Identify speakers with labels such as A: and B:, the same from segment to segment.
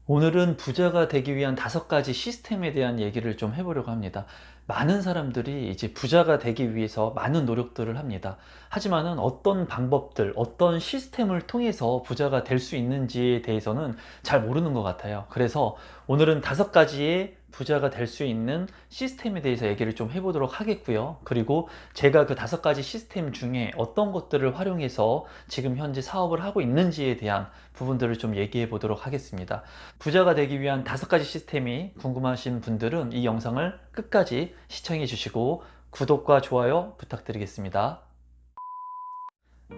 A: 오늘은 부자가 되기 위한 5가지 시스템에 대한 얘기를 좀 해보려고 합니다. 많은 사람들이 이제 부자가 되기 위해서 많은 노력들을 합니다. 하지만은 어떤 방법들, 어떤 시스템을 통해서 부자가 될 수 있는지에 대해서는 잘 모르는 것 같아요. 그래서 오늘은 5가지의 부자가 될 수 있는 시스템에 대해서 얘기를 좀 해보도록 하겠고요. 그리고 제가 그 5가지 시스템 중에 어떤 것들을 활용해서 지금 현재 사업을 하고 있는지에 대한 부분들을 좀 얘기해 보도록 하겠습니다. 부자가 되기 위한 5가지 시스템이 궁금하신 분들은 이 영상을 끝까지 시청해 주시고 구독과 좋아요 부탁드리겠습니다.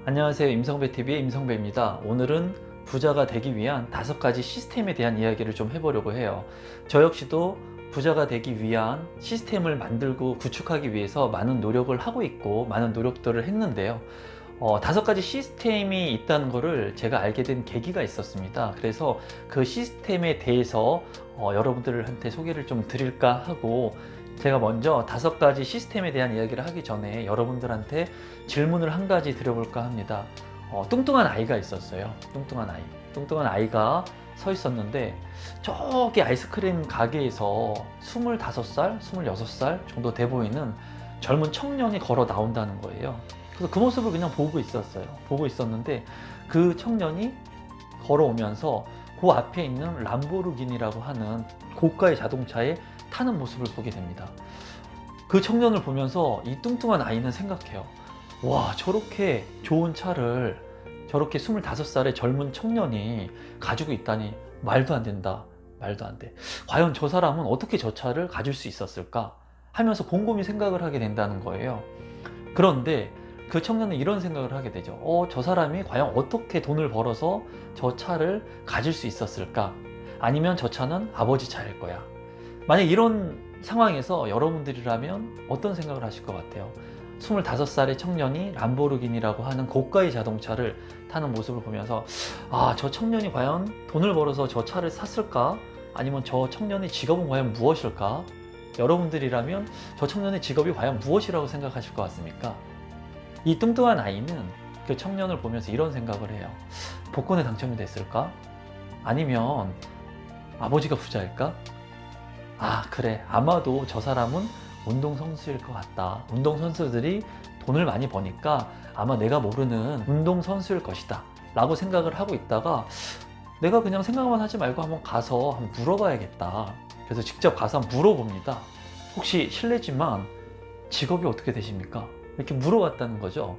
A: 안녕하세요. 임성배TV의 임성배입니다. 오늘은 부자가 되기 위한 5가지 시스템에 대한 이야기를 좀 해보려고 해요. 저 역시도 부자가 되기 위한 시스템을 만들고 구축하기 위해서 많은 노력을 하고 있고 많은 노력들을 했는데요. 5가지 시스템이 있다는 것을 제가 알게 된 계기가 있었습니다. 그래서 그 시스템에 대해서 여러분들한테 소개를 좀 드릴까 하고, 제가 먼저 5가지 시스템에 대한 이야기를 하기 전에 여러분들한테 질문을 한 가지 드려볼까 합니다. 뚱뚱한 아이가 있었어요. 뚱뚱한 아이가 서 있었는데, 저기 아이스크림 가게에서 25살, 26살 정도 돼 보이는 젊은 청년이 걸어 나온다는 거예요. 그래서 그 모습을 그냥 보고 있었어요. 보고 있었는데 그 청년이 걸어오면서 그 앞에 있는 람보르기니라고 하는 고가의 자동차에 타는 모습을 보게 됩니다. 그 청년을 보면서 이 뚱뚱한 아이는 생각해요. 와, 저렇게 좋은 차를 저렇게 25살의 젊은 청년이 가지고 있다니 말도 안 된다. 말도 안 돼. 과연 저 사람은 어떻게 저 차를 가질 수 있었을까? 하면서 곰곰이 생각을 하게 된다는 거예요. 그런데 그 청년은 이런 생각을 하게 되죠. 저 사람이 과연 어떻게 돈을 벌어서 저 차를 가질 수 있었을까? 아니면 저 차는 아버지 차일 거야. 만약 이런 상황에서 여러분들이라면 어떤 생각을 하실 것 같아요? 25살의 청년이 람보르기니라고 하는 고가의 자동차를 타는 모습을 보면서, 저 청년이 과연 돈을 벌어서 저 차를 샀을까? 아니면 저 청년의 직업은 과연 무엇일까? 여러분들이라면 저 청년의 직업이 과연 무엇이라고 생각하실 것 같습니까? 이 뚱뚱한 아이는 그 청년을 보면서 이런 생각을 해요. 복권에 당첨이 됐을까? 아니면 아버지가 부자일까? 그래. 아마도 저 사람은 운동선수일 것 같다. 운동선수들이 돈을 많이 버니까 아마 내가 모르는 운동선수일 것이다. 라고 생각을 하고 있다가, 내가 그냥 생각만 하지 말고 한번 가서 한번 물어봐야겠다. 그래서 직접 가서 한번 물어봅니다. 혹시 실례지만 직업이 어떻게 되십니까? 이렇게 물어봤다는 거죠.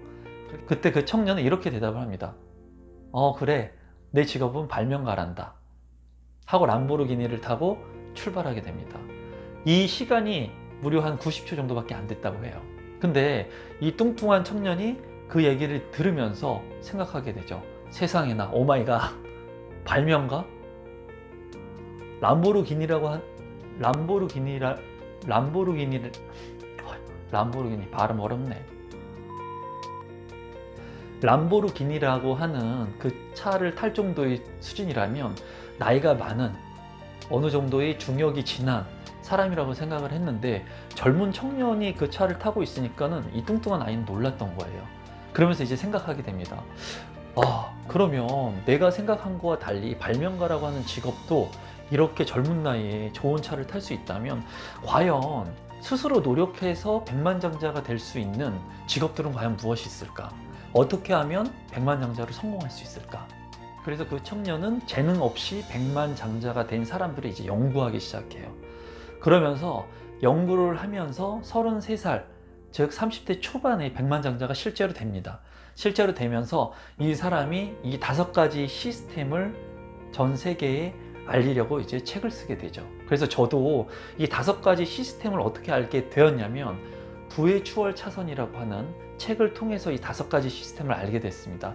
A: 그때 그 청년은 이렇게 대답을 합니다. 그래. 내 직업은 발명가란다. 하고 람보르기니를 타고 출발하게 됩니다. 이 시간이 무려 한 90초 정도밖에 안 됐다고 해요. 근데 이 뚱뚱한 청년이 그 얘기를 들으면서 생각하게 되죠. 세상에나, 오마이갓, 발명가? 람보르기니 발음 어렵네. 람보르기니라고 하는 그 차를 탈 정도의 수준이라면 나이가 많은, 어느 정도의 중역이 지난 사람이라고 생각을 했는데, 젊은 청년이 그 차를 타고 있으니까는 이 뚱뚱한 아이는 놀랐던 거예요. 그러면서 이제 생각하게 됩니다. 그러면 내가 생각한 거와 달리 발명가라고 하는 직업도 이렇게 젊은 나이에 좋은 차를 탈 수 있다면, 과연 스스로 노력해서 백만장자가 될 수 있는 직업들은 과연 무엇이 있을까? 어떻게 하면 백만장자로 성공할 수 있을까? 그래서 그 청년은 재능 없이 백만장자가 된 사람들을 이제 연구하기 시작해요. 그러면서 연구를 하면서 33살, 즉 30대 초반에 백만장자가 실제로 됩니다. 실제로 되면서 이 사람이 이 5가지 시스템을 전 세계에 알리려고 이제 책을 쓰게 되죠. 그래서 저도 이 5가지 시스템을 어떻게 알게 되었냐면, 부의 추월 차선이라고 하는 책을 통해서 이 5가지 시스템을 알게 됐습니다.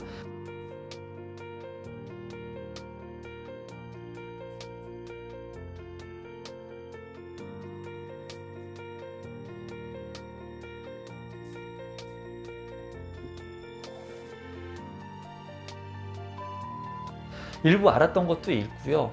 A: 일부 알았던 것도 있고요.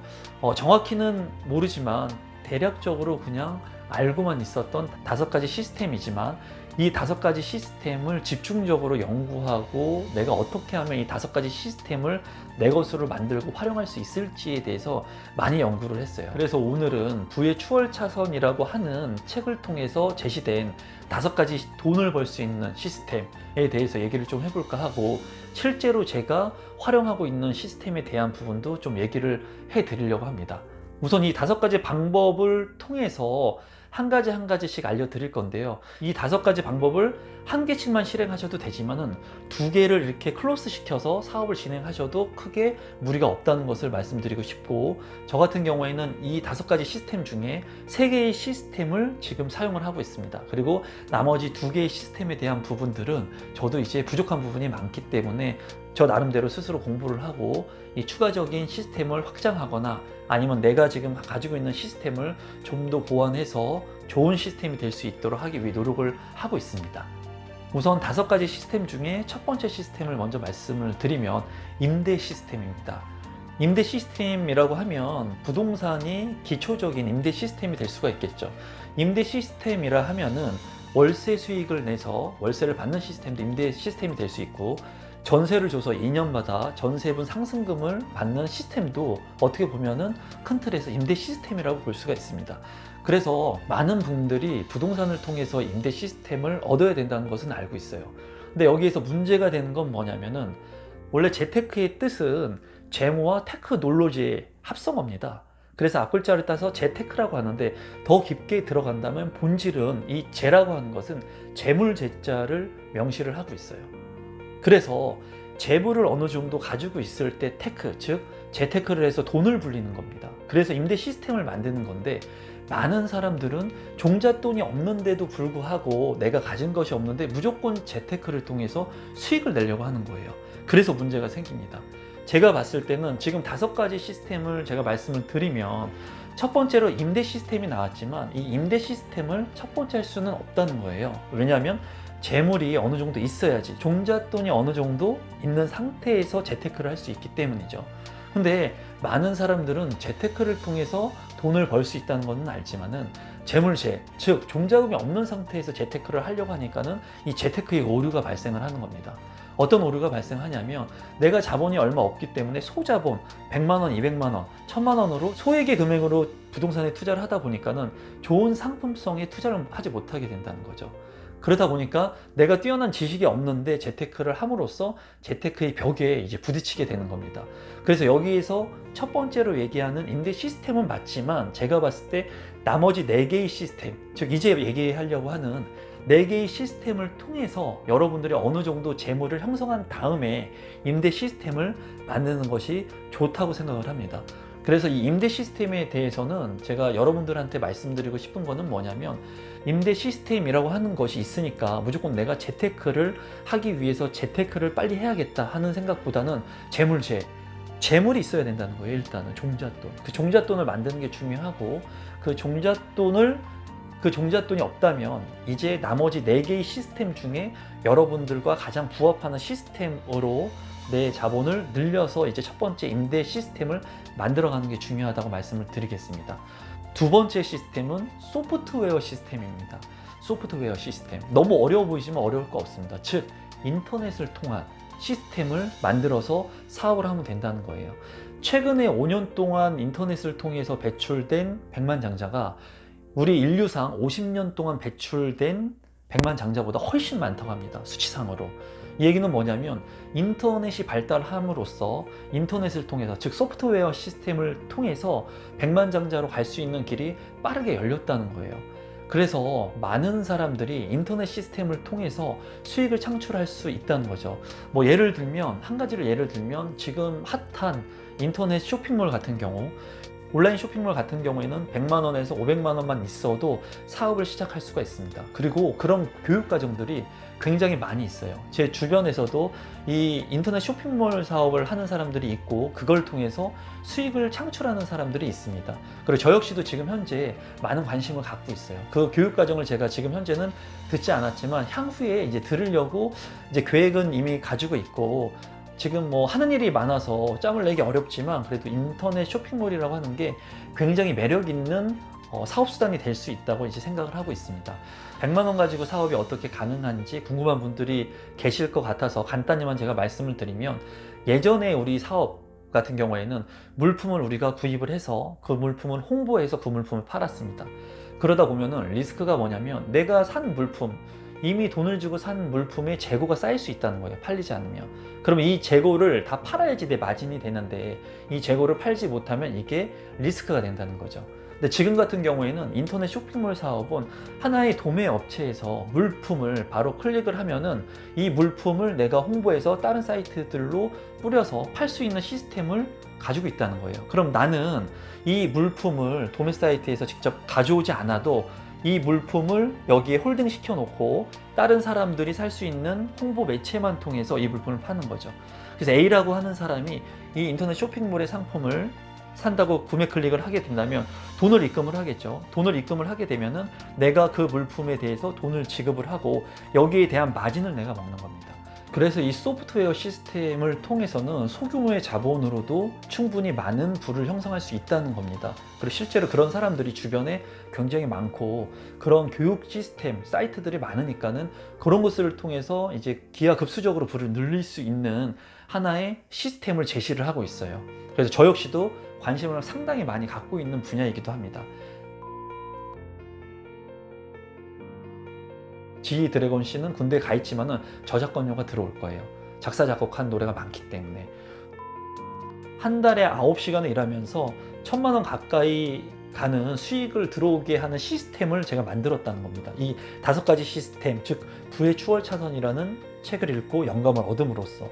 A: 정확히는 모르지만 대략적으로 그냥 알고만 있었던 5가지 시스템이지만, 이 5가지 시스템을 집중적으로 연구하고 내가 어떻게 하면 이 5가지 시스템을 내 것으로 만들고 활용할 수 있을지에 대해서 많이 연구를 했어요. 그래서 오늘은 부의 추월차선이라고 하는 책을 통해서 제시된 5가지 돈을 벌 수 있는 시스템에 대해서 얘기를 좀 해볼까 하고, 실제로 제가 활용하고 있는 시스템에 대한 부분도 좀 얘기를 해드리려고 합니다. 우선 이 5가지 방법을 통해서 한 가지씩 알려드릴 건데요. 이 5가지 방법을 한 개씩만 실행하셔도 되지만은 2개를 이렇게 클로스 시켜서 사업을 진행하셔도 크게 무리가 없다는 것을 말씀드리고 싶고, 저 같은 경우에는 이 5가지 시스템 중에 3개의 시스템을 지금 사용을 하고 있습니다. 그리고 나머지 2개의 시스템에 대한 부분들은 저도 이제 부족한 부분이 많기 때문에 저 나름대로 스스로 공부를 하고 이 추가적인 시스템을 확장하거나 아니면 내가 지금 가지고 있는 시스템을 좀 더 보완해서 좋은 시스템이 될 수 있도록 하기 위해 노력을 하고 있습니다. 우선 5가지 시스템 중에 첫 번째 시스템을 먼저 말씀을 드리면 임대 시스템입니다. 임대 시스템이라고 하면 부동산이 기초적인 임대 시스템이 될 수가 있겠죠. 임대 시스템이라 하면은 월세 수익을 내서 월세를 받는 시스템도 임대 시스템이 될 수 있고, 전세를 줘서 2년마다 전세분 상승금을 받는 시스템도 어떻게 보면은 큰 틀에서 임대 시스템이라고 볼 수가 있습니다. 그래서 많은 분들이 부동산을 통해서 임대 시스템을 얻어야 된다는 것은 알고 있어요. 근데 여기에서 문제가 되는 건 뭐냐면은, 원래 재테크의 뜻은 재무와 테크 놀로지의 합성어입니다. 그래서 앞글자를 따서 재테크라고 하는데, 더 깊게 들어간다면 본질은 이 재라고 하는 것은 재물재자를 명시를 하고 있어요. 그래서 재물을 어느 정도 가지고 있을 때 테크, 즉 재테크를 해서 돈을 불리는 겁니다. 그래서 임대 시스템을 만드는 건데, 많은 사람들은 종잣돈이 없는데도 불구하고 내가 가진 것이 없는데 무조건 재테크를 통해서 수익을 내려고 하는 거예요. 그래서 문제가 생깁니다. 제가 봤을 때는 지금 5가지 시스템을 제가 말씀을 드리면, 첫 번째로 임대 시스템이 나왔지만 이 임대 시스템을 첫 번째 할 수는 없다는 거예요. 왜냐하면 재물이 어느 정도 있어야지, 종잣돈이 어느 정도 있는 상태에서 재테크를 할 수 있기 때문이죠. 근데 많은 사람들은 재테크를 통해서 돈을 벌 수 있다는 것은 알지만은 재물재, 즉 종자금이 없는 상태에서 재테크를 하려고 하니까는 이 재테크의 오류가 발생을 하는 겁니다. 어떤 오류가 발생하냐면, 내가 자본이 얼마 없기 때문에 소자본 100만 원, 200만 원, 1000만 원으로 소액의 금액으로 부동산에 투자를 하다 보니까는 좋은 상품성에 투자를 하지 못하게 된다는 거죠. 그러다 보니까 내가 뛰어난 지식이 없는데 재테크를 함으로써 재테크의 벽에 이제 부딪히게 되는 겁니다. 그래서 여기에서 첫 번째로 얘기하는 임대 시스템은 맞지만, 제가 봤을 때 나머지 4개의 시스템, 즉 이제 얘기하려고 하는 4개의 시스템을 통해서 여러분들이 어느 정도 재물을 형성한 다음에 임대 시스템을 만드는 것이 좋다고 생각을 합니다. 그래서 이 임대 시스템에 대해서는 제가 여러분들한테 말씀드리고 싶은 거는 뭐냐면, 임대 시스템이라고 하는 것이 있으니까 무조건 내가 재테크를 하기 위해서 재테크를 빨리 해야겠다 하는 생각보다는 재물이 있어야 된다는 거예요. 일단은 종잣돈, 그 종잣돈을 만드는 게 중요하고, 그 종잣돈이 없다면 이제 나머지 4개의 시스템 중에 여러분들과 가장 부합하는 시스템으로 내 자본을 늘려서 이제 첫 번째 임대 시스템을 만들어가는 게 중요하다고 말씀을 드리겠습니다. 두 번째 시스템은 소프트웨어 시스템입니다. 소프트웨어 시스템, 너무 어려워 보이지만 어려울 거 없습니다. 즉 인터넷을 통한 시스템을 만들어서 사업을 하면 된다는 거예요. 최근에 5년 동안 인터넷을 통해서 배출된 백만장자가 우리 인류상 50년 동안 배출된 백만장자보다 훨씬 많다고 합니다. 수치상으로. 이 얘기는 뭐냐면, 인터넷이 발달함으로써 인터넷을 통해서, 즉 소프트웨어 시스템을 통해서 백만장자로 갈 수 있는 길이 빠르게 열렸다는 거예요. 그래서 많은 사람들이 인터넷 시스템을 통해서 수익을 창출할 수 있다는 거죠. 뭐 한 가지를 예를 들면 지금 핫한 인터넷 쇼핑몰 같은 경우, 온라인 쇼핑몰 같은 경우에는 100만 원에서 500만 원만 있어도 사업을 시작할 수가 있습니다. 그리고 그런 교육과정들이 굉장히 많이 있어요. 제 주변에서도 이 인터넷 쇼핑몰 사업을 하는 사람들이 있고, 그걸 통해서 수익을 창출하는 사람들이 있습니다. 그리고 저 역시도 지금 현재 많은 관심을 갖고 있어요. 그 교육과정을 제가 지금 현재는 듣지 않았지만 향후에 이제 들으려고 이제 계획은 이미 가지고 있고, 지금 뭐 하는 일이 많아서 짬을 내기 어렵지만 그래도 인터넷 쇼핑몰이라고 하는 게 굉장히 매력 있는 사업수단이 될 수 있다고 이제 생각을 하고 있습니다. 100만 원 가지고 사업이 어떻게 가능한지 궁금한 분들이 계실 것 같아서 간단히만 제가 말씀을 드리면, 예전에 우리 사업 같은 경우에는 물품을 우리가 구입을 해서 그 물품을 홍보해서 그 물품을 팔았습니다. 그러다 보면은 리스크가 뭐냐면, 내가 산 물품, 이미 돈을 주고 산 물품에 재고가 쌓일 수 있다는 거예요. 팔리지 않으면. 그러면 이 재고를 다 팔아야지 내 마진이 되는데, 이 재고를 팔지 못하면 이게 리스크가 된다는 거죠. 근데 지금 같은 경우에는 인터넷 쇼핑몰 사업은 하나의 도매 업체에서 물품을 바로 클릭을 하면은 이 물품을 내가 홍보해서 다른 사이트들로 뿌려서 팔 수 있는 시스템을 가지고 있다는 거예요. 그럼 나는 이 물품을 도매 사이트에서 직접 가져오지 않아도 이 물품을 여기에 홀딩 시켜 놓고 다른 사람들이 살 수 있는 홍보 매체만 통해서 이 물품을 파는 거죠. 그래서 A라고 하는 사람이 이 인터넷 쇼핑몰의 상품을 산다고 구매 클릭을 하게 된다면 돈을 입금을 하겠죠. 돈을 입금을 하게 되면은 내가 그 물품에 대해서 돈을 지급을 하고 여기에 대한 마진을 내가 먹는 겁니다. 그래서 이 소프트웨어 시스템을 통해서는 소규모의 자본으로도 충분히 많은 부를 형성할 수 있다는 겁니다. 그리고 실제로 그런 사람들이 주변에 굉장히 많고, 그런 교육 시스템, 사이트들이 많으니까는 그런 것을 통해서 이제 기하급수적으로 부를 늘릴 수 있는 하나의 시스템을 제시를 하고 있어요. 그래서 저 역시도 관심을 상당히 많이 갖고 있는 분야이기도 합니다. G 드래곤 씨는 군대에 가 있지만은 저작권료가 들어올 거예요. 작사 작곡한 노래가 많기 때문에. 한 달에 9시간을 일하면서 1,000만 원 가까이 가는 수익을 들어오게 하는 시스템을 제가 만들었다는 겁니다. 이 5가지 시스템, 즉 부의 추월 차선이라는 책을 읽고 영감을 얻음으로써